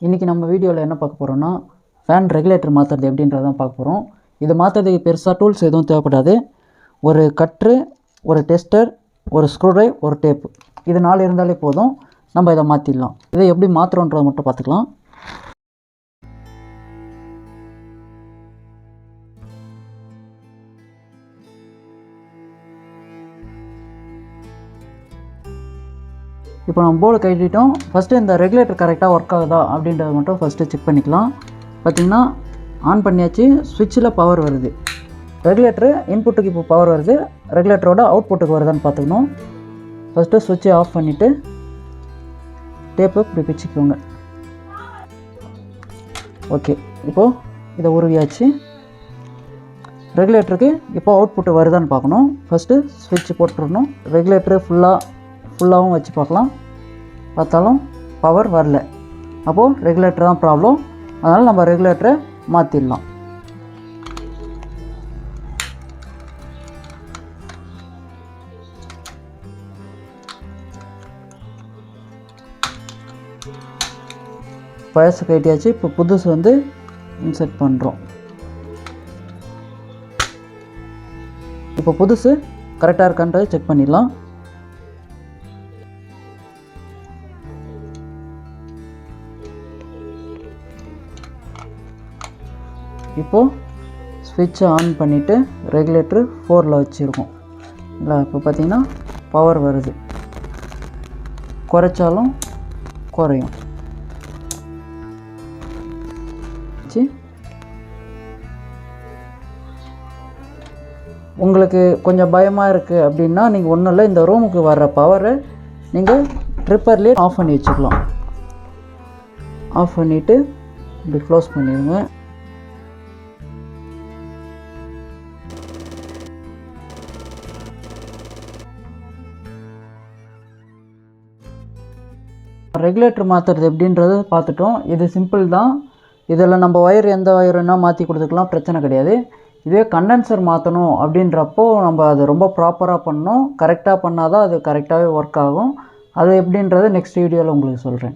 இன்றைக்கி நம்ம வீடியோவில் என்ன பார்க்க போகிறோன்னா ஃபேன் ரெகுலேட்டர் மாற்றுறது எப்படின்றதான் பார்க்க போகிறோம். இது மாற்றுறதுக்கு பெருசாக டூல்ஸ் எதுவும் தேவைப்படாது. ஒரு கட்ரு, ஒரு டெஸ்டர், ஒரு ஸ்க்ரூ ட்ரைவ், ஒரு டேப்பு, இது 4 இருந்தாலே போதும். நம்ம இதை மாற்றிடலாம். இதை எப்படி மாற்றுறோன்றதை மட்டும் பார்த்துக்கலாம். இப்போ நம்ம போர்டு கட்டிட்டோம். ஃபஸ்ட்டு இந்த ரெகுலேட்டர் கரெக்டாக ஒர்க் ஆகுதா அப்படின்றத மட்டும் ஃபஸ்ட்டு செக் பண்ணிக்கலாம். பார்த்திங்கன்னா ஆன் பண்ணியாச்சு. ஸ்விட்சில் பவர் வருது. ரெகுலேட்டரு இன்புட்டுக்கு இப்போ பவர் வருது. ரெகுலேட்டரோட அவுட்புட்டுக்கு வருதான்னு பார்த்துக்கணும். ஃபஸ்ட்டு ஸ்விட்சை ஆஃப் பண்ணிவிட்டு டேப்பை இப்படி பிச்சுக்கோங்க. ஓகே, இப்போது இதை உருவியாச்சு. ரெகுலேட்டருக்கு இப்போ அவுட்புட்டு வருதான்னு பார்க்கணும். ஃபஸ்ட்டு ஸ்விட்ச் போட்டுடணும். ரெகுலேட்டரு ஃபுல்லாகவும் வச்சு பார்க்கலாம். பார்த்தாலும் பவர் வரல. அப்போது ரெகுலேட்டர் தான் ப்ராப்ளம். அதனால் நம்ம ரெகுலேட்டரை மாற்றிடலாம். பழசு கட்டியாச்சு. இப்போ புதுசு வந்து இன்செர்ட் பண்ணுறோம். இப்போ புதுசு கரெக்டாக இருக்கான்றதை செக் பண்ணிடலாம். இப்போது ஸ்விட்சை ஆன் பண்ணிவிட்டு ரெகுலேட்டரு 4ல் வச்சுருக்கோம். இல்லை, இப்போ பார்த்திங்கன்னா பவர் வருது. குறைச்சாலும் குறையும். உங்களுக்கு கொஞ்சம் பயமாக இருக்குது அப்படின்னா நீங்கள் ஒன்றும் இல்லை, இந்த ரூமுக்கு வர்ற பவரை நீங்கள் ட்ரிப்பர்லேயே ஆஃப் பண்ணி வச்சுக்கலாம். ஆஃப் பண்ணிவிட்டு இப்படி க்ளோஸ் பண்ணிடுங்க. ரெகுலேட்டர் மாற்றுறது எப்படின்றது பார்த்துட்டோம். இது சிம்பிள் தான். இதில் நம்ம எந்த ஒயருன்னா மாற்றி கொடுத்துக்கலாம், பிரச்சனை கிடையாது. இதே கண்டென்சர் மாற்றணும் அப்படின்றப்போ நம்ம அது ரொம்ப ப்ராப்பராக பண்ணணும். கரெக்டாக பண்ணால் தான் அது கரெக்டாகவே ஒர்க் ஆகும். அது எப்படின்றத நெக்ஸ்ட் வீடியோவில் உங்களுக்கு சொல்கிறேன்.